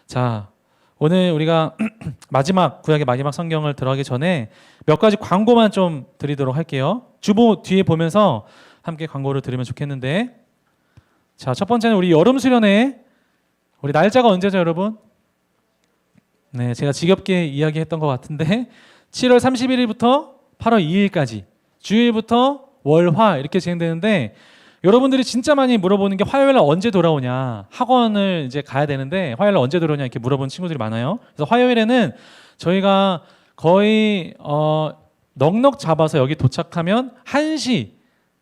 자, 오늘 우리가 마지막 구약의 마지막 성경을 들어가기 전에 몇 가지 광고만 좀 드리도록 할게요. 주보 뒤에 보면서 함께 광고를 들으면 좋겠는데, 자, 첫 번째는 우리 여름 수련회, 우리 날짜가 언제죠, 여러분? 네, 제가 지겹게 이야기했던 것 같은데 7월 31일부터 8월 2일까지 주일부터 월, 화 이렇게 진행되는데, 여러분들이 진짜 많이 물어보는 게 화요일 날 언제 돌아오냐, 학원을 이제 가야 되는데 화요일 날 언제 돌아오냐 이렇게 물어보는 친구들이 많아요. 그래서 화요일에는 저희가 거의 넉넉 잡아서 여기 도착하면 1시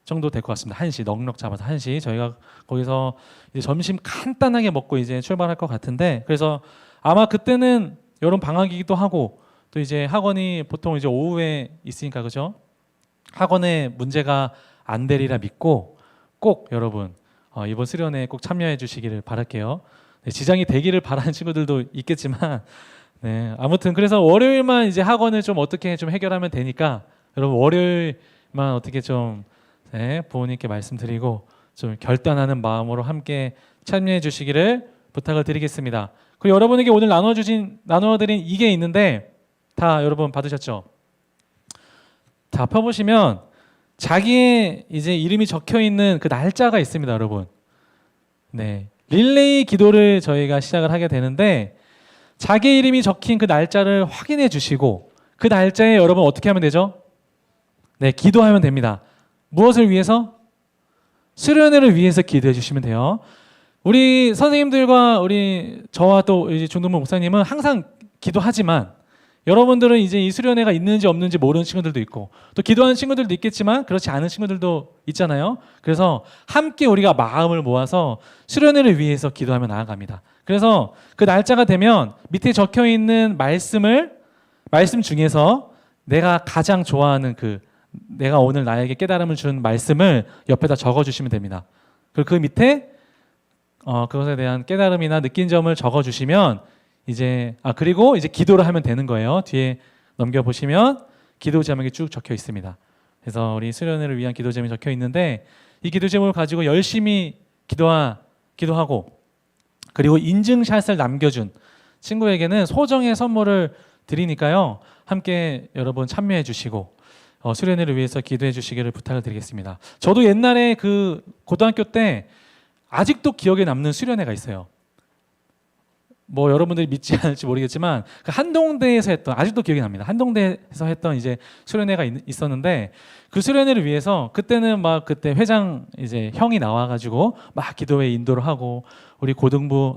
정도 될 것 같습니다. 1시 넉넉 잡아서 1시 저희가 거기서 이제 점심 간단하게 먹고 이제 출발할 것 같은데, 그래서 아마 그때는 여름 방학이기도 하고 또 이제 학원이 보통 이제 오후에 있으니까, 그죠? 학원에 문제가 안 되리라 믿고 꼭 여러분 이번 수련회에 꼭 참여해 주시기를 바랄게요. 네, 지장이 되기를 바라는 친구들도 있겠지만, 네, 아무튼 그래서 월요일만 이제 학원을 좀 어떻게 좀 해결하면 되니까 여러분 월요일만 어떻게 좀 네, 부모님께 말씀드리고 좀 결단하는 마음으로 함께 참여해 주시기를 부탁을 드리겠습니다. 그리고 여러분에게 오늘 나눠드린 이게 있는데 다 여러분 받으셨죠? 다 펴보시면 자기의 이제 이름이 적혀 있는 그 날짜가 있습니다, 여러분. 네, 릴레이 기도를 저희가 시작을 하게 되는데 자기 이름이 적힌 그 날짜를 확인해 주시고 그 날짜에 여러분 어떻게 하면 되죠? 네, 기도하면 됩니다. 무엇을 위해서? 수련회를 위해서 기도해 주시면 돼요. 우리 선생님들과 우리 저와 또 이제 중동부 목사님은 항상 기도하지만 여러분들은 이제 이 수련회가 있는지 없는지 모르는 친구들도 있고 또 기도하는 친구들도 있겠지만 그렇지 않은 친구들도 있잖아요. 그래서 함께 우리가 마음을 모아서 수련회를 위해서 기도하며 나아갑니다. 그래서 그 날짜가 되면 밑에 적혀 있는 말씀 중에서 내가 가장 좋아하는 내가 오늘 나에게 깨달음을 준 말씀을 옆에다 적어주시면 됩니다. 그리고 그 밑에 그것에 대한 깨달음이나 느낀 점을 적어주시면 그리고 이제 기도를 하면 되는 거예요. 뒤에 넘겨보시면 기도 제목이 쭉 적혀 있습니다. 그래서 우리 수련회를 위한 기도 제목이 적혀 있는데 이 기도 제목을 가지고 열심히 기도하고 그리고 인증샷을 남겨준 친구에게는 소정의 선물을 드리니까요. 함께 여러분 참여해 주시고 수련회를 위해서 기도해 주시기를 부탁을 드리겠습니다. 저도 옛날에 그 고등학교 때 아직도 기억에 남는 수련회가 있어요. 뭐 여러분들이 믿지 않을지 모르겠지만 그 한동대에서 했던, 아직도 기억이 납니다. 한동대에서 했던 이제 수련회가 있었는데 그 수련회를 위해서 그때는 막 그때 회장 이제 형이 나와가지고 막 기도회 인도를 하고 우리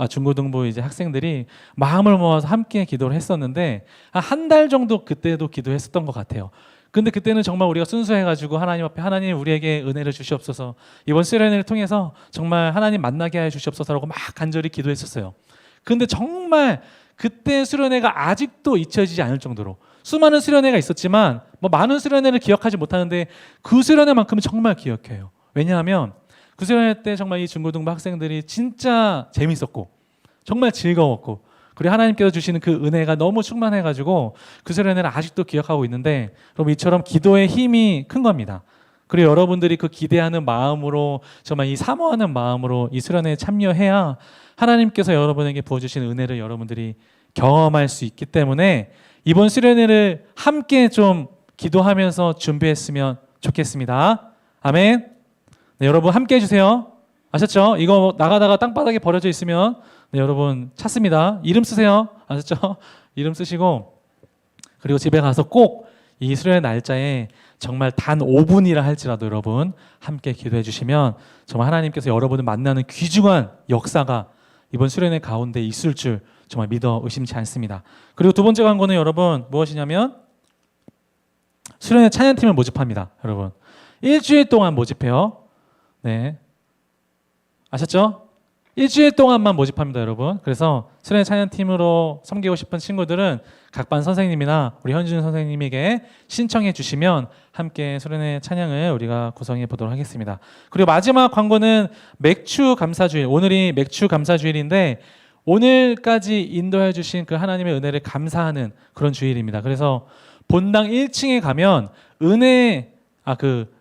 중고등부 이제 학생들이 마음을 모아서 함께 기도를 했었는데 한 달 정도 그때도 기도했었던 것 같아요. 근데 그때는 정말 우리가 순수해가지고 하나님 앞에 하나님 우리에게 은혜를 주시옵소서, 이번 수련회를 통해서 정말 하나님 만나게 하여 주시옵소서라고 막 간절히 기도했었어요. 근데 정말 그때 수련회가 아직도 잊혀지지 않을 정도로 수많은 수련회가 있었지만 뭐 많은 수련회를 기억하지 못하는데 그 수련회만큼은 정말 기억해요. 왜냐하면 그 수련회 때 정말 이 중고등부 학생들이 진짜 재밌었고 정말 즐거웠고 그리고 하나님께서 주시는 그 은혜가 너무 충만해가지고 그 수련회를 아직도 기억하고 있는데, 여러분 이처럼 기도의 힘이 큰 겁니다. 그리고 여러분들이 그 기대하는 마음으로 정말 이 사모하는 마음으로 이 수련회에 참여해야 하나님께서 여러분에게 부어주신 은혜를 여러분들이 경험할 수 있기 때문에 이번 수련회를 함께 좀 기도하면서 준비했으면 좋겠습니다. 아멘. 네, 여러분 함께 해주세요. 아셨죠? 이거 나가다가 땅바닥에 버려져 있으면 여러분 찾습니다. 이름 쓰세요. 아셨죠? 이름 쓰시고 그리고 집에 가서 꼭 이 수련회 날짜에 정말 단 5분이라 할지라도 여러분 함께 기도해 주시면 정말 하나님께서 여러분을 만나는 귀중한 역사가 이번 수련회 가운데 있을 줄 정말 믿어 의심치 않습니다. 그리고 두 번째 광고는 여러분 무엇이냐면 수련회 찬양팀을 모집합니다. 여러분 일주일 동안 모집해요. 네, 아셨죠? 일주일 동안만 모집합니다, 여러분. 그래서 수련회 찬양팀으로 섬기고 싶은 친구들은 각 반 선생님이나 우리 현준 선생님에게 신청해 주시면 함께 수련회 찬양을 우리가 구성해 보도록 하겠습니다. 그리고 마지막 광고는 맥주 감사주일. 오늘이 맥주 감사주일인데 오늘까지 인도해 주신 그 하나님의 은혜를 감사하는 그런 주일입니다. 그래서 본당 1층에 가면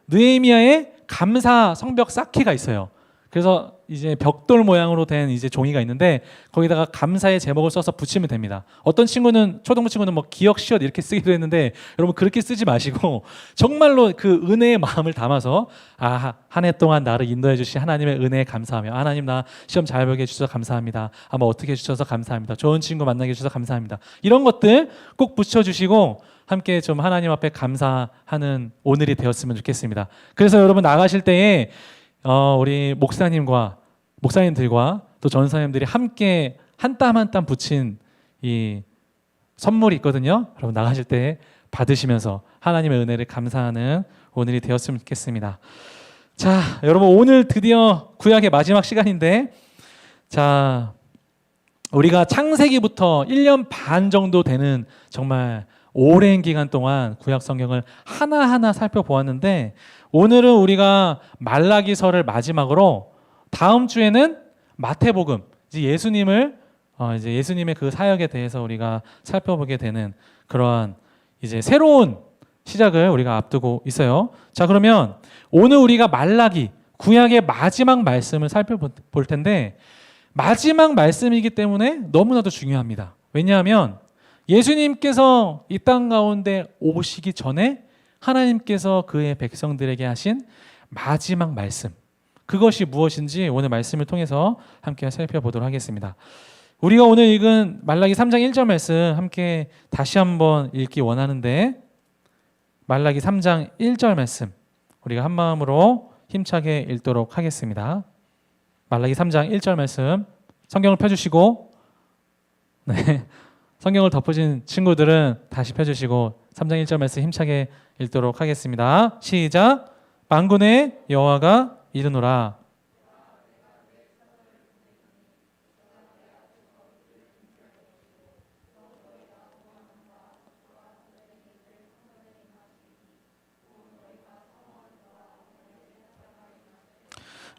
느헤미야의 감사 성벽 쌓기가 있어요. 그래서 이제 벽돌 모양으로 된 이제 종이가 있는데 거기다가 감사의 제목을 써서 붙이면 됩니다. 어떤 친구는 초등부 친구는 뭐 기억 시옷 이렇게 쓰기도 했는데 여러분 그렇게 쓰지 마시고 정말로 그 은혜의 마음을 담아서 한 해 동안 나를 인도해 주신 하나님의 은혜에 감사하며 하나님 나 시험 잘 보게 해주셔서 감사합니다. 뭐 어떻게 해주셔서 감사합니다. 좋은 친구 만나게 해주셔서 감사합니다. 이런 것들 꼭 붙여주시고 함께 좀 하나님 앞에 감사하는 오늘이 되었으면 좋겠습니다. 그래서 여러분 나가실 때에 우리 목사님들과 또 전사님들이 함께 한 땀 한 땀 붙인 이 선물이 있거든요. 여러분 나가실 때 받으시면서 하나님의 은혜를 감사하는 오늘이 되었으면 좋겠습니다. 자, 여러분 오늘 드디어 구약의 마지막 시간인데, 자, 우리가 창세기부터 1년 반 정도 되는 정말 오랜 기간 동안 구약 성경을 하나하나 살펴보았는데, 오늘은 우리가 말라기서를 마지막으로 다음 주에는 마태복음, 이제 예수님의 그 사역에 대해서 우리가 살펴보게 되는 그러한 이제 새로운 시작을 우리가 앞두고 있어요. 자, 그러면 오늘 우리가 말라기 구약의 마지막 말씀을 살펴볼 텐데, 마지막 말씀이기 때문에 너무나도 중요합니다. 왜냐하면 예수님께서 이 땅 가운데 오시기 전에 하나님께서 그의 백성들에게 하신 마지막 말씀, 그것이 무엇인지 오늘 말씀을 통해서 함께 살펴보도록 하겠습니다. 우리가 오늘 읽은 말라기 3장 1절 말씀 함께 다시 한번 읽기 원하는데, 말라기 3장 1절 말씀 우리가 한 마음으로 힘차게 읽도록 하겠습니다. 말라기 3장 1절 말씀 성경을 펴주시고, 네, 성경을 덮으신 친구들은 다시 펴주시고 3장 1절 말씀 힘차게 읽도록 하겠습니다. 시작. 만군의 여호와가 이르노라.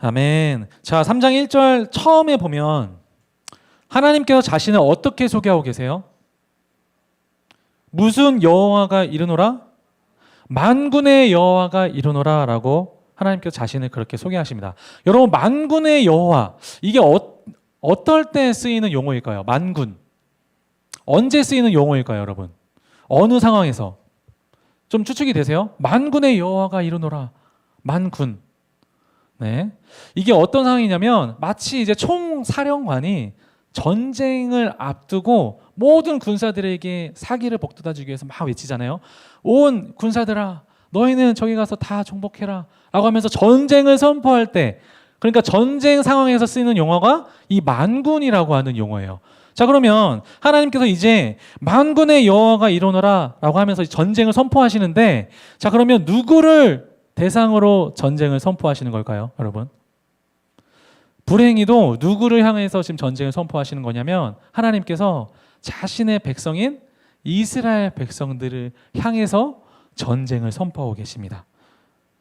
아멘. 자, 3장 1절 처음에 보면 하나님께서 자신을 어떻게 소개하고 계세요? 무슨 여호와가 이르노라? 만군의 여호와가 이르노라 라고 하나님께서 자신을 그렇게 소개하십니다. 여러분, 만군의 여호와, 이게 어떨 때 쓰이는 용어일까요? 만군. 언제 쓰이는 용어일까요, 여러분? 어느 상황에서? 좀 추측이 되세요? 만군의 여호와가 이르노라. 만군. 네. 이게 어떤 상황이냐면 마치 이제 총사령관이 전쟁을 앞두고 모든 군사들에게 사기를 복돋아 주기 위해서 막 외치잖아요. 온 군사들아, 너희는 저기 가서 다 정복해라 라고 하면서 전쟁을 선포할 때, 그러니까 전쟁 상황에서 쓰이는 용어가 이 만군이라고 하는 용어예요. 자, 그러면 하나님께서 이제 만군의 여호와가 이르노라 라고 하면서 전쟁을 선포하시는데, 자, 그러면 누구를 대상으로 전쟁을 선포하시는 걸까요, 여러분? 불행히도 누구를 향해서 지금 전쟁을 선포하시는 거냐면 하나님께서 자신의 백성인 이스라엘 백성들을 향해서 전쟁을 선포하고 계십니다.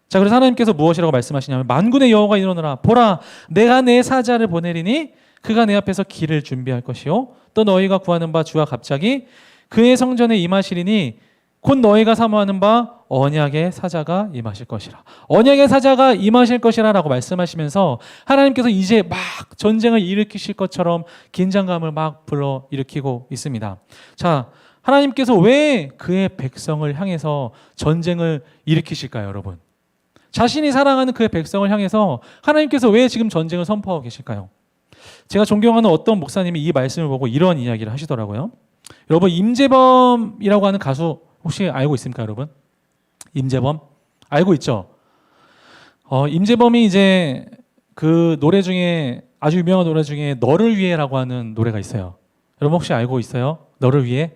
자, 그래서 하나님께서 무엇이라고 말씀하시냐면 만군의 여호와가 이르노라. 보라, 내가 내 사자를 보내리니 그가 내 앞에서 길을 준비할 것이요 또 너희가 구하는 바 주와 갑자기 그의 성전에 임하시리니 곧 너희가 사모하는 바 언약의 사자가 임하실 것이라. 언약의 사자가 임하실 것이라 라고 말씀하시면서 하나님께서 이제 막 전쟁을 일으키실 것처럼 긴장감을 막 불러일으키고 있습니다. 자, 하나님께서 왜 그의 백성을 향해서 전쟁을 일으키실까요, 여러분? 자신이 사랑하는 그의 백성을 향해서 하나님께서 왜 지금 전쟁을 선포하고 계실까요? 제가 존경하는 어떤 목사님이 이 말씀을 보고 이런 이야기를 하시더라고요. 여러분, 임재범이라고 하는 가수 혹시 알고 있습니까, 여러분? 임재범? 알고 있죠? 임재범이 이제 그 노래 중에 아주 유명한 노래 중에 너를 위해라고 하는 노래가 있어요. 여러분 혹시 알고 있어요? 너를 위해?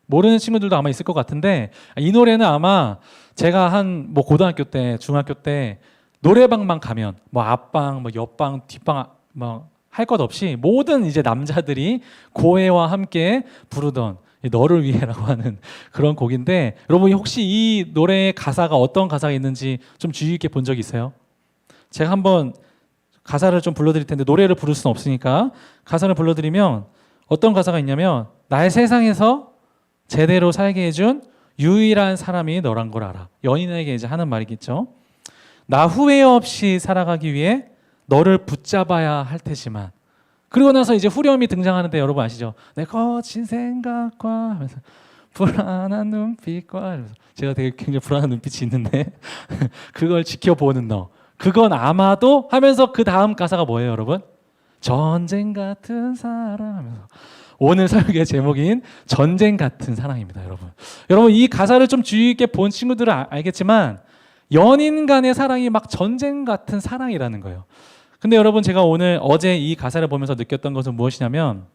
모르는 친구들도 아마 있을 것 같은데, 이 노래는 아마 제가 한 뭐 고등학교 때, 중학교 때 노래방만 가면 뭐 앞방, 뭐 옆방, 뒷방 뭐 할 것 없이 모든 이제 남자들이 고해와 함께 부르던 너를 위해라고 하는 그런 곡인데, 여러분이 혹시 이 노래의 가사가 어떤 가사가 있는지 좀 주의 깊게 본 적 있어요? 제가 한번 가사를 좀 불러드릴 텐데, 노래를 부를 수는 없으니까 가사를 불러드리면 어떤 가사가 있냐면, 나의 세상에서 제대로 살게 해준 유일한 사람이 너란 걸 알아. 연인에게 이제 하는 말이겠죠. 나 후회 없이 살아가기 위해 너를 붙잡아야 할 테지만. 그리고 나서 이제 후렴이 등장하는데 여러분 아시죠? 내 거친 생각과 하면서 불안한 눈빛과 하면서 제가 되게 굉장히 불안한 눈빛이 있는데 그걸 지켜보는 너. 그건 아마도 하면서 그 다음 가사가 뭐예요, 여러분? 전쟁 같은 사랑 하면서 오늘 설교의 제목인 전쟁 같은 사랑입니다, 여러분. 여러분 이 가사를 좀 주의 깊게 본 친구들은 알겠지만 연인 간의 사랑이 막 전쟁 같은 사랑이라는 거예요. 근데 여러분 제가 어제 이 가사를 보면서 느꼈던 것은 무엇이냐면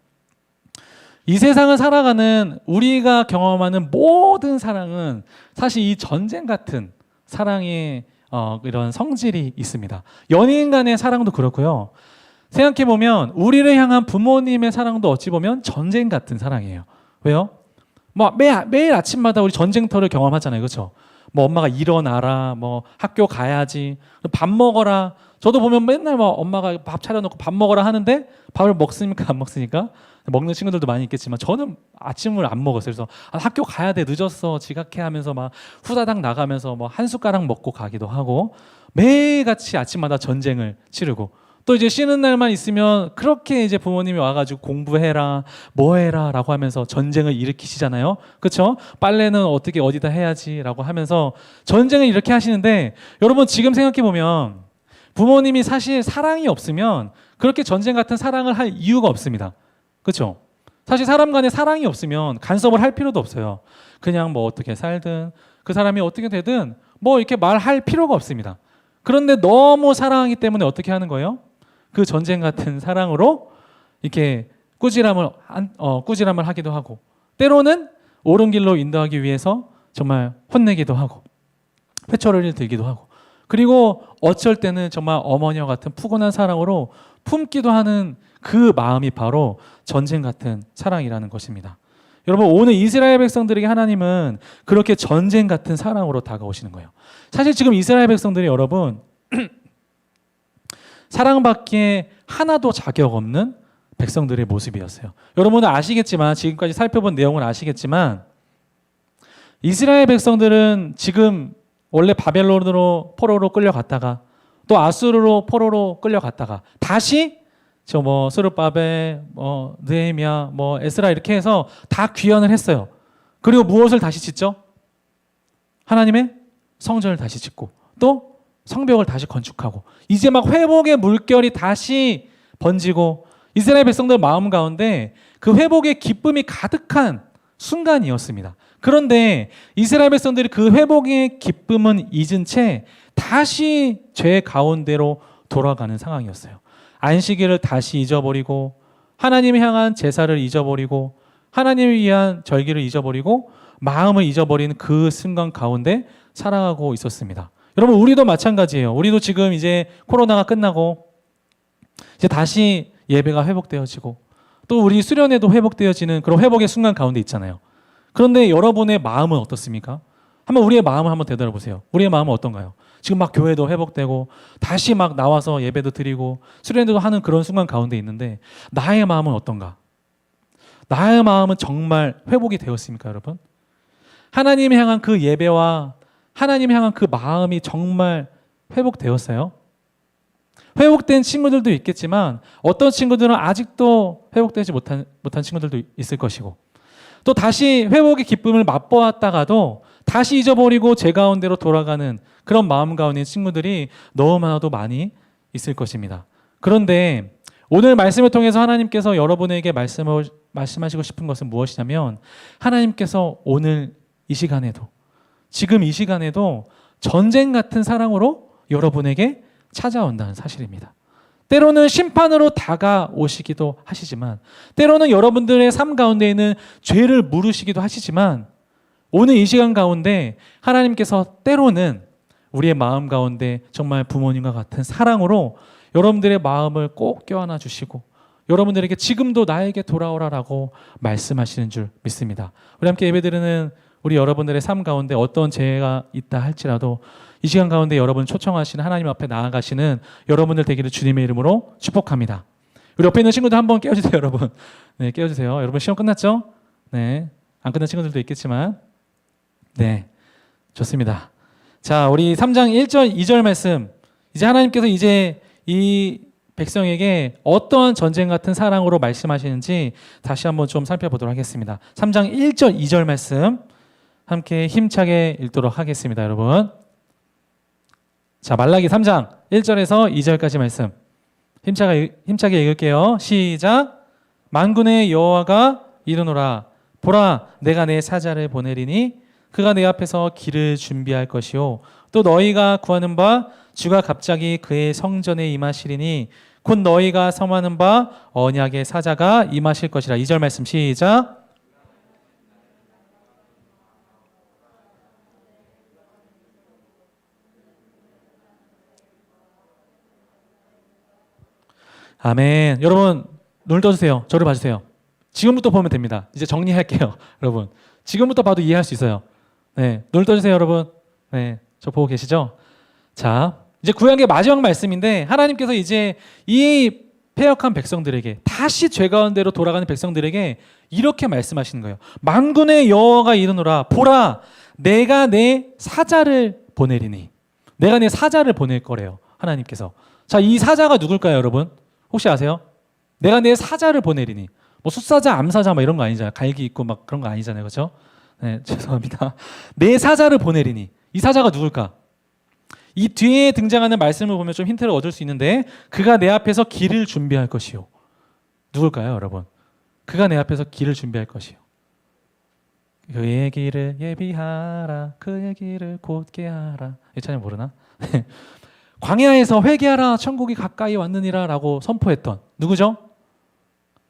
이 세상을 살아가는 우리가 경험하는 모든 사랑은 사실 이 전쟁 같은 사랑의 이런 성질이 있습니다. 연인 간의 사랑도 그렇고요. 생각해보면 우리를 향한 부모님의 사랑도 어찌 보면 전쟁 같은 사랑이에요. 왜요? 뭐 매일 아침마다 우리 전쟁터를 경험하잖아요. 그렇죠? 뭐 엄마가 일어나라, 뭐 학교 가야지, 밥 먹어라. 저도 보면 맨날 뭐 엄마가 밥 차려놓고 밥 먹어라 하는데 밥을 먹습니까? 안 먹습니까? 먹는 친구들도 많이 있겠지만 저는 아침을 안 먹었어요. 그래서 학교 가야 돼, 늦었어, 지각해 하면서 막 후다닥 나가면서 뭐 한 숟가락 먹고 가기도 하고 매일같이 아침마다 전쟁을 치르고 또 이제 쉬는 날만 있으면 그렇게 이제 부모님이 와가지고 공부해라, 뭐 해라 라고 하면서 전쟁을 일으키시잖아요. 그렇죠? 빨래는 어떻게 어디다 해야지라고 하면서 전쟁을 이렇게 하시는데 여러분 지금 생각해보면 부모님이 사실 사랑이 없으면 그렇게 전쟁 같은 사랑을 할 이유가 없습니다. 그렇죠? 사실 사람 간에 사랑이 없으면 간섭을 할 필요도 없어요. 그냥 뭐 어떻게 살든 그 사람이 어떻게 되든 뭐 이렇게 말할 필요가 없습니다. 그런데 너무 사랑하기 때문에 어떻게 하는 거예요? 그 전쟁 같은 사랑으로 이렇게 꾸지람을 하기도 하고 때로는 옳은 길로 인도하기 위해서 정말 혼내기도 하고 회초리를 들기도 하고 그리고 어쩔 때는 정말 어머니와 같은 푸근한 사랑으로 품기도 하는 그 마음이 바로 전쟁 같은 사랑이라는 것입니다. 여러분 오늘 이스라엘 백성들에게 하나님은 그렇게 전쟁 같은 사랑으로 다가오시는 거예요. 사실 지금 이스라엘 백성들이 여러분 사랑받기에 하나도 자격 없는 백성들의 모습이었어요. 여러분은 아시겠지만 지금까지 살펴본 내용을 아시겠지만 이스라엘 백성들은 지금 원래 바벨론으로 포로로 끌려갔다가 또 아수르로 포로로 끌려갔다가 다시 저 뭐 스룹바벨, 뭐 느헤미야, 뭐 에스라 이렇게 해서 다 귀환을 했어요. 그리고 무엇을 다시 짓죠? 하나님의 성전을 다시 짓고 또 성벽을 다시 건축하고 이제 막 회복의 물결이 다시 번지고 이스라엘 백성들 마음 가운데 그 회복의 기쁨이 가득한 순간이었습니다. 그런데 이스라엘 백성들이 그 회복의 기쁨은 잊은 채 다시 죄 가운데로 돌아가는 상황이었어요. 안식일을 다시 잊어버리고 하나님을 향한 제사를 잊어버리고 하나님을 위한 절기를 잊어버리고 마음을 잊어버리는 그 순간 가운데 살아가고 있었습니다. 여러분 우리도 마찬가지예요. 우리도 지금 이제 코로나가 끝나고 이제 다시 예배가 회복되어지고 또 우리 수련회도 회복되어지는 그런 회복의 순간 가운데 있잖아요. 그런데 여러분의 마음은 어떻습니까? 한번 우리의 마음을 한번 되돌아보세요. 우리의 마음은 어떤가요? 지금 막 교회도 회복되고 다시 막 나와서 예배도 드리고 수련회도 하는 그런 순간 가운데 있는데 나의 마음은 어떤가? 나의 마음은 정말 회복이 되었습니까, 여러분? 하나님 향한 그 예배와 하나님 향한 그 마음이 정말 회복되었어요? 회복된 친구들도 있겠지만 어떤 친구들은 아직도 회복되지 못한 친구들도 있을 것이고 또 다시 회복의 기쁨을 맛보았다가도 다시 잊어버리고 제 가운데로 돌아가는 그런 마음 가운데 친구들이 너무나도 많이 있을 것입니다. 그런데 오늘 말씀을 통해서 하나님께서 여러분에게 말씀하시고 싶은 것은 무엇이냐면 하나님께서 오늘 이 시간에도 지금 이 시간에도 전쟁 같은 사랑으로 여러분에게 찾아온다는 사실입니다. 때로는 심판으로 다가오시기도 하시지만 때로는 여러분들의 삶 가운데 있는 죄를 물으시기도 하시지만 오늘 이 시간 가운데 하나님께서 때로는 우리의 마음 가운데 정말 부모님과 같은 사랑으로 여러분들의 마음을 꼭 껴안아 주시고 여러분들에게 지금도 나에게 돌아오라라고 말씀하시는 줄 믿습니다. 우리 함께 예배드리는 우리 여러분들의 삶 가운데 어떤 죄가 있다 할지라도 이 시간 가운데 여러분 초청하시는 하나님 앞에 나아가시는 여러분들 되기를 주님의 이름으로 축복합니다. 우리 옆에 있는 친구들 한번 깨워주세요, 여러분. 네, 깨워주세요. 여러분 시험 끝났죠? 네, 안 끝난 친구들도 있겠지만 네, 좋습니다. 자, 우리 3장 1절, 2절 말씀 이제 하나님께서 이제 이 백성에게 어떤 전쟁 같은 사랑으로 말씀하시는지 다시 한번 좀 살펴보도록 하겠습니다. 3장 1절 2절 말씀 함께 힘차게 읽도록 하겠습니다. 여러분, 자, 말라기 3장 1절에서 2절까지 말씀 힘차게 읽을게요. 시작. 만군의 여호와가 이르노라. 보라, 내가 내 사자를 보내리니 그가 내 앞에서 길을 준비할 것이요 또 너희가 구하는 바 주가 갑자기 그의 성전에 임하시리니 곧 너희가 섬하는 바 언약의 사자가 임하실 것이라. 2절 말씀 시작. 아멘. 여러분, 눈을 떠주세요. 저를 봐주세요. 지금부터 보면 됩니다. 이제 정리할게요. 여러분, 지금부터 봐도 이해할 수 있어요. 네, 눈을 떠주세요. 여러분. 네, 저 보고 계시죠? 자, 이제 구약의 마지막 말씀인데 하나님께서 이제 이 패역한 백성들에게, 다시 죄 가운데로 돌아가는 백성들에게 이렇게 말씀하시는 거예요. 만군의 여호와가 이르노라. 보라, 내가 내 사자를 보내리니. 내가 내 사자를 보낼 거래요. 하나님께서. 자, 이 사자가 누굴까요, 여러분? 혹시 아세요? 내가 내 사자를 보내리니. 뭐 숫사자, 암사자 막 이런 거 아니잖아요. 갈기 있고 막 그런 거 아니잖아요. 그렇죠? 네, 죄송합니다. 내 사자를 보내리니. 이 사자가 누굴까? 이 뒤에 등장하는 말씀을 보면 좀 힌트를 얻을 수 있는데, 그가 내 앞에서 길을 준비할 것이요. 누굴까요, 여러분? 그가 내 앞에서 길을 준비할 것이요. 그의 길을 예비하라. 그의 길을 곧게 하라. 이 찬양 모르나? 광야에서 회개하라. 천국이 가까이 왔느니라 라고 선포했던 누구죠?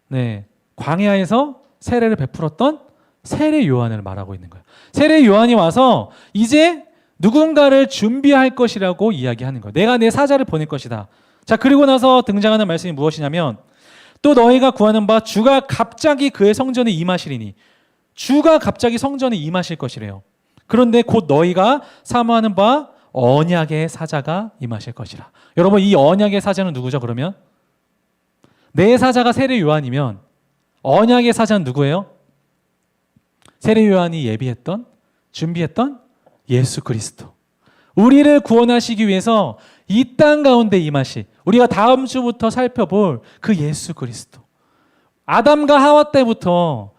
네, 광야에서 세례를 베풀었던 세례 요한을 말하고 있는 거예요. 세례 요한이 와서 이제 누군가를 준비할 것이라고 이야기하는 거예요. 내가 내 사자를 보낼 것이다. 자, 그리고 나서 등장하는 말씀이 무엇이냐면, 또 너희가 구하는 바 주가 갑자기 그의 성전에 임하시리니. 주가 갑자기 성전에 임하실 것이래요. 그런데 곧 너희가 사모하는 바 언약의 사자가 임하실 것이라. 여러분, 이 언약의 사자는 누구죠? 그러면 내 사자가 세례 요한이면 언약의 사자는 누구예요? 세례 요한이 예비했던, 준비했던 예수 그리스도. 우리를 구원하시기 위해서 이 땅 가운데 임하실, 우리가 다음 주부터 살펴볼 그 예수 그리스도. 아담과 하와 때부터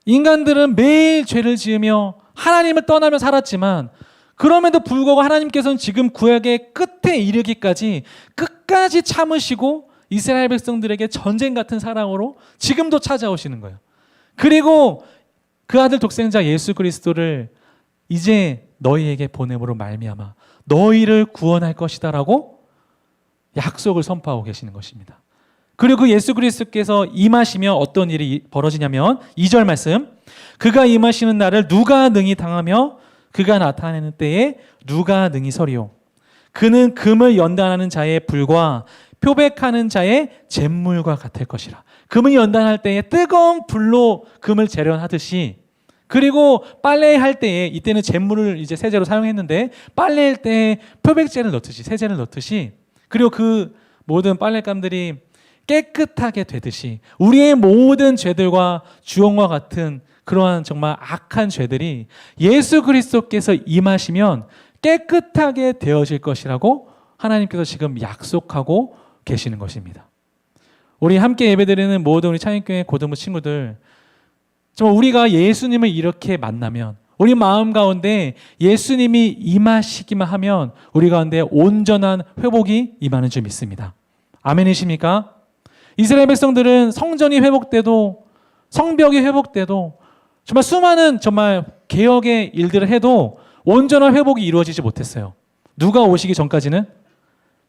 인간들은 매일 죄를 지으며 하나님을 떠나며 살았지만, 그럼에도 불구하고 하나님께서는 지금 구약의 끝에 이르기까지 끝까지 참으시고 이스라엘 백성들에게 전쟁 같은 사랑으로 지금도 찾아오시는 거예요. 그리고 그 아들 독생자 예수 그리스도를 이제 너희에게 보냄으로 말미암아 너희를 구원할 것이다라고 약속을 선포하고 계시는 것입니다. 그리고 그 예수 그리스도께서 임하시며 어떤 일이 벌어지냐면 2절 말씀, 그가 임하시는 날을 누가 능히 당하며 그가 나타내는 때에 누가 능히 서리요. 그는 금을 연단하는 자의 불과 표백하는 자의 잿물과 같을 것이라. 금을 연단할 때에 뜨거운 불로 금을 재련하듯이, 그리고 빨래할 때에, 이때는 잿물을 이제 세제로 사용했는데 빨래할 때에 표백제를 넣듯이, 세제를 넣듯이, 그리고 그 모든 빨랫감들이 깨끗하게 되듯이 우리의 모든 죄들과 주홍과 같은 그러한 정말 악한 죄들이 예수 그리스도께서 임하시면 깨끗하게 되어질 것이라고 하나님께서 지금 약속하고 계시는 것입니다. 우리 함께 예배드리는 모든 우리 찬양교회 고등부 친구들, 정말 우리가 예수님을 이렇게 만나면, 우리 마음 가운데 예수님이 임하시기만 하면 우리 가운데 온전한 회복이 임하는 줄 믿습니다. 아멘이십니까? 이스라엘 백성들은 성전이 회복돼도, 성벽이 회복돼도, 정말 수많은 정말 개혁의 일들을 해도 온전한 회복이 이루어지지 못했어요. 누가 오시기 전까지는?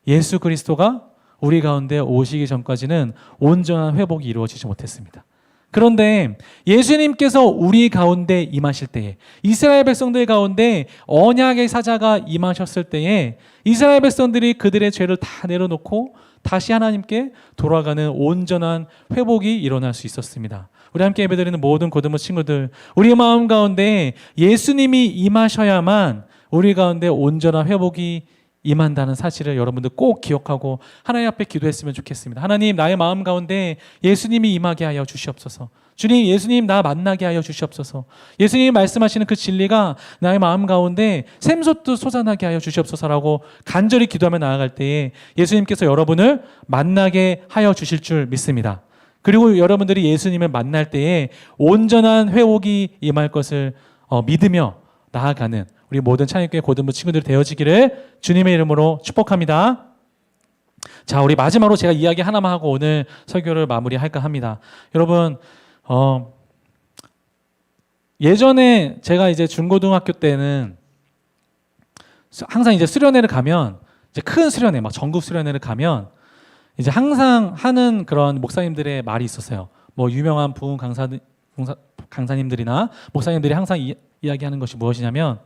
예수 그리스도가 우리 가운데 오시기 전까지는 온전한 회복이 이루어지지 못했습니다. 그런데 예수님께서 우리 가운데 임하실 때에, 이스라엘 백성들 가운데 언약의 사자가 임하셨을 때에 이스라엘 백성들이 그들의 죄를 다 내려놓고 다시 하나님께 돌아가는 온전한 회복이 일어날 수 있었습니다. 우리 함께 예배드리는 모든 고등부 친구들, 우리 마음 가운데 예수님이 임하셔야만 우리 가운데 온전한 회복이 임한다는 사실을 여러분들 꼭 기억하고 하나님 앞에 기도했으면 좋겠습니다. 하나님, 나의 마음 가운데 예수님이 임하게 하여 주시옵소서. 주님, 예수님 나 만나게 하여 주시옵소서. 예수님이 말씀하시는 그 진리가 나의 마음 가운데 샘솟듯 솟아나게 하여 주시옵소서라고 간절히 기도하며 나아갈 때에 예수님께서 여러분을 만나게 하여 주실 줄 믿습니다. 그리고 여러분들이 예수님을 만날 때에 온전한 회복이 임할 것을 믿으며 나아가는 우리 모든 찬양교회 고등부 친구들이 되어지기를 주님의 이름으로 축복합니다. 자, 우리 마지막으로 제가 이야기 하나만 하고 오늘 설교를 마무리할까 합니다. 여러분, 예전에 제가 이제 중고등학교 때는 항상 이제 수련회를 가면 이제 큰 수련회, 막 전국 수련회를 가면 이제 항상 하는 그런 목사님들의 말이 있었어요. 뭐 유명한 부흥 강사님들이나 목사님들이 항상 이야기하는 것이 무엇이냐면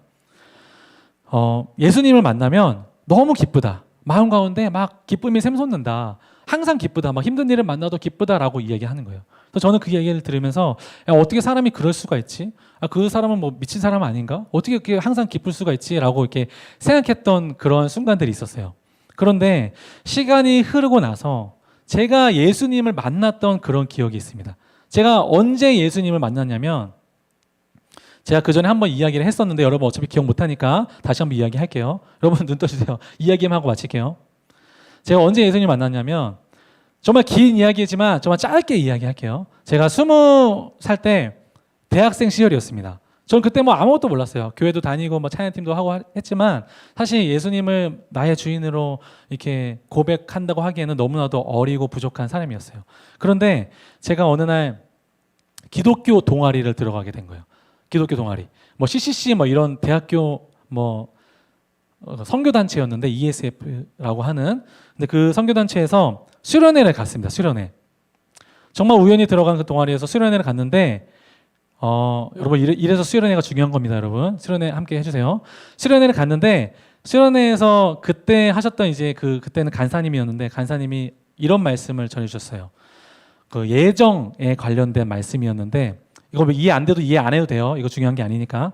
예수님을 만나면 너무 기쁘다. 마음 가운데 막 기쁨이 샘솟는다. 항상 기쁘다. 막 힘든 일을 만나도 기쁘다라고 이야기하는 거예요. 그래서 저는 그 얘기를 들으면서 야, 어떻게 사람이 그럴 수가 있지? 아, 그 사람은 뭐 미친 사람 아닌가? 어떻게 이렇게 항상 기쁠 수가 있지?라고 이렇게 생각했던 그런 순간들이 있었어요. 그런데 시간이 흐르고 나서 제가 예수님을 만났던 그런 기억이 있습니다. 제가 언제 예수님을 만났냐면 제가 그 전에 한번 이야기를 했었는데 여러분 어차피 기억 못하니까 다시 한번 이야기할게요. 여러분 눈 떠주세요. 이야기만 하고 마칠게요. 제가 언제 예수님 만났냐면 정말 긴 이야기지만 정말 짧게 이야기할게요. 제가 20살 때 대학생 시절이었습니다. 저는 그때 뭐 아무것도 몰랐어요. 교회도 다니고 뭐 찬양팀도 하고 했지만 사실 예수님을 나의 주인으로 이렇게 고백한다고 하기에는 너무나도 어리고 부족한 사람이었어요. 그런데 제가 어느 날 기독교 동아리를 들어가게 된 거예요. 기독교 동아리, 뭐 CCC 뭐 이런 대학교 뭐 선교 단체였는데 ESF라고 하는. 근데 그 선교 단체에서 수련회를 갔습니다. 수련회. 정말 우연히 들어간 그 동아리에서 수련회를 갔는데 여러분 이래서 수련회가 중요한 겁니다, 여러분. 수련회 함께 해주세요. 수련회를 갔는데 수련회에서 그때 하셨던 이제 그때는 간사님이었는데 간사님이 이런 말씀을 전해주셨어요. 그 예정에 관련된 말씀이었는데 이거 이해 안 돼도 이해 안 해도 돼요. 이거 중요한 게 아니니까.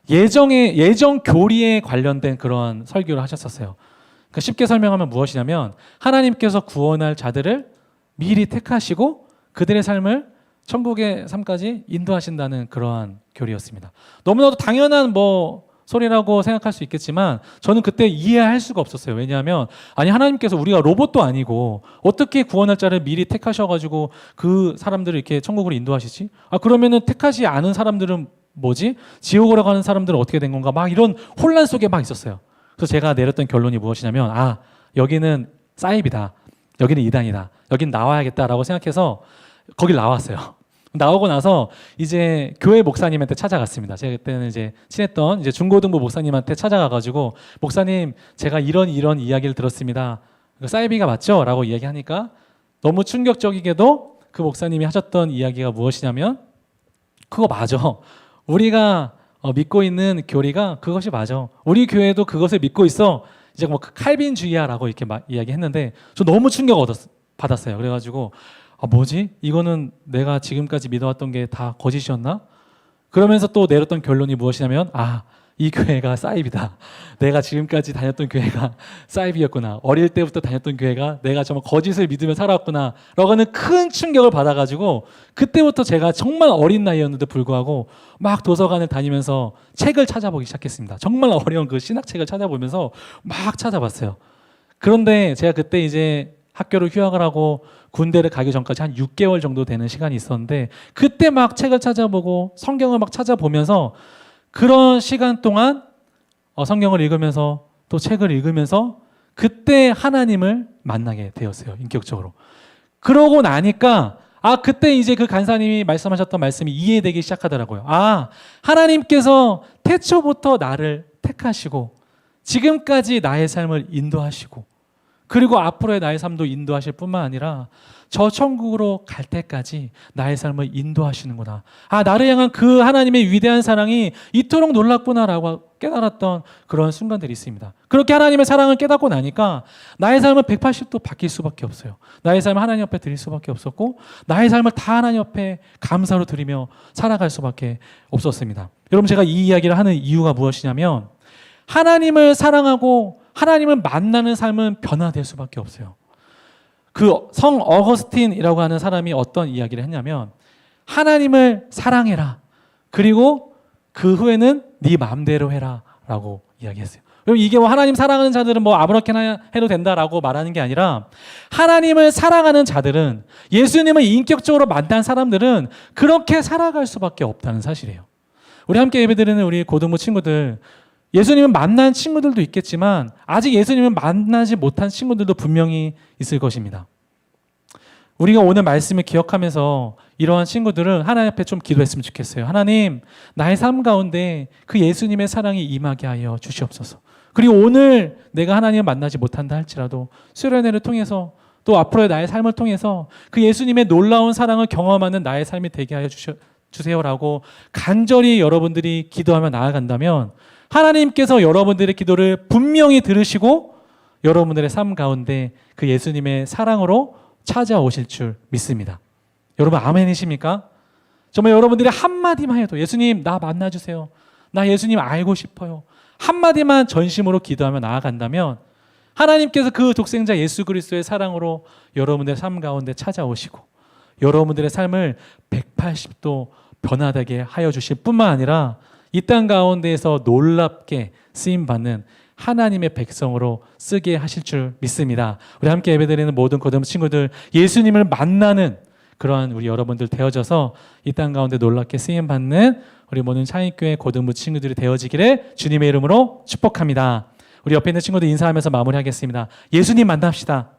예정 교리에 관련된 그런 설교를 하셨었어요. 그러니까 쉽게 설명하면 무엇이냐면 하나님께서 구원할 자들을 미리 택하시고 그들의 삶을 천국의 삶까지 인도하신다는 그러한 교리였습니다. 너무나도 당연한 뭐 소리라고 생각할 수 있겠지만 저는 그때 이해할 수가 없었어요. 왜냐하면 아니 하나님께서 우리가 로봇도 아니고 어떻게 구원할 자를 미리 택하셔가지고 그 사람들을 이렇게 천국으로 인도하시지? 아 그러면은 택하지 않은 사람들은 뭐지? 지옥으로 가는 사람들은 어떻게 된 건가? 막 이런 혼란 속에 막 있었어요. 그래서 제가 내렸던 결론이 무엇이냐면 아 여기는 사입이다. 여기는 이단이다. 여긴 나와야겠다라고 생각해서 거길 나왔어요. 나오고 나서 이제 교회 목사님한테 찾아갔습니다. 제가 그때는 이제 친했던 이제 중고등부 목사님한테 찾아가가지고 목사님 제가 이런 이야기를 들었습니다. 사이비가 맞죠? 라고 이야기하니까 너무 충격적이게도 그 목사님이 하셨던 이야기가 무엇이냐면 그거 맞아. 우리가 믿고 있는 교리가 그것이 맞아. 우리 교회도 그것을 믿고 있어. 이제 뭐 칼빈주의야라고 이렇게 이야기했는데 저 너무 충격 받았어요. 그래가지고 아 뭐지? 이거는 내가 지금까지 믿어왔던 게 다 거짓이었나? 그러면서 또 내렸던 결론이 무엇이냐면 아, 이 교회가 사입이다. 내가 지금까지 다녔던 교회가 사입이었구나. 어릴 때부터 다녔던 교회가 내가 정말 거짓을 믿으며 살아왔구나 라고 하는 큰 충격을 받아가지고 그때부터 제가 정말 어린 나이였는데 불구하고 막 도서관을 다니면서 책을 찾아보기 시작했습니다. 정말 어려운 그 신학책을 찾아보면서 막 찾아봤어요. 그런데 제가 그때 이제 학교를 휴학을 하고 군대를 가기 전까지 한 6개월 정도 되는 시간이 있었는데 그때 막 책을 찾아보고 성경을 막 찾아보면서 그런 시간 동안 성경을 읽으면서 또 책을 읽으면서 그때 하나님을 만나게 되었어요. 인격적으로. 그러고 나니까 그때 이제 그 간사님이 말씀하셨던 말씀이 이해되기 시작하더라고요. 하나님께서 태초부터 나를 택하시고 지금까지 나의 삶을 인도하시고 그리고 앞으로의 나의 삶도 인도하실 뿐만 아니라 저 천국으로 갈 때까지 나의 삶을 인도하시는구나. 나를 향한 그 하나님의 위대한 사랑이 이토록 놀랍구나라고 깨달았던 그런 순간들이 있습니다. 그렇게 하나님의 사랑을 깨닫고 나니까 나의 삶은 180도 바뀔 수밖에 없어요. 나의 삶을 하나님 앞에 드릴 수밖에 없었고 나의 삶을 다 하나님 앞에 감사로 드리며 살아갈 수밖에 없었습니다. 여러분 제가 이 이야기를 하는 이유가 무엇이냐면 하나님을 사랑하고 하나님을 만나는 삶은 변화될 수밖에 없어요. 그 성 어거스틴이라고 하는 사람이 어떤 이야기를 했냐면 하나님을 사랑해라. 그리고 그 후에는 네 마음대로 해라 라고 이야기했어요. 그럼 이게 뭐 하나님 사랑하는 자들은 뭐 아무렇게나 해도 된다라고 말하는 게 아니라 하나님을 사랑하는 자들은 예수님을 인격적으로 만난 사람들은 그렇게 살아갈 수밖에 없다는 사실이에요. 우리 함께 예배드리는 우리 고등부 친구들 예수님을 만난 친구들도 있겠지만 아직 예수님을 만나지 못한 친구들도 분명히 있을 것입니다. 우리가 오늘 말씀을 기억하면서 이러한 친구들은 하나님 앞에 좀 기도했으면 좋겠어요. 하나님, 나의 삶 가운데 그 예수님의 사랑이 임하게 하여 주시옵소서. 그리고 오늘 내가 하나님을 만나지 못한다 할지라도 수련회를 통해서 또 앞으로의 나의 삶을 통해서 그 예수님의 놀라운 사랑을 경험하는 나의 삶이 되게 하여 주세요라고 간절히 여러분들이 기도하며 나아간다면 하나님께서 여러분들의 기도를 분명히 들으시고 여러분들의 삶 가운데 그 예수님의 사랑으로 찾아오실 줄 믿습니다. 여러분 아멘이십니까? 정말 여러분들이 한마디만 해도 예수님 나 만나주세요. 나 예수님 알고 싶어요. 한마디만 전심으로 기도하며 나아간다면 하나님께서 그 독생자 예수 그리스도의 사랑으로 여러분들의 삶 가운데 찾아오시고 여러분들의 삶을 180도 변화되게 하여 주실 뿐만 아니라 이 땅 가운데에서 놀랍게 쓰임받는 하나님의 백성으로 쓰게 하실 줄 믿습니다. 우리 함께 예배드리는 모든 고등 친구들 예수님을 만나는 그러한 우리 여러분들 되어져서 이 땅 가운데 놀랍게 쓰임받는 우리 모든 창의교회 고등부 친구들이 되어지기를 주님의 이름으로 축복합니다. 우리 옆에 있는 친구들 인사하면서 마무리하겠습니다. 예수님 만납시다.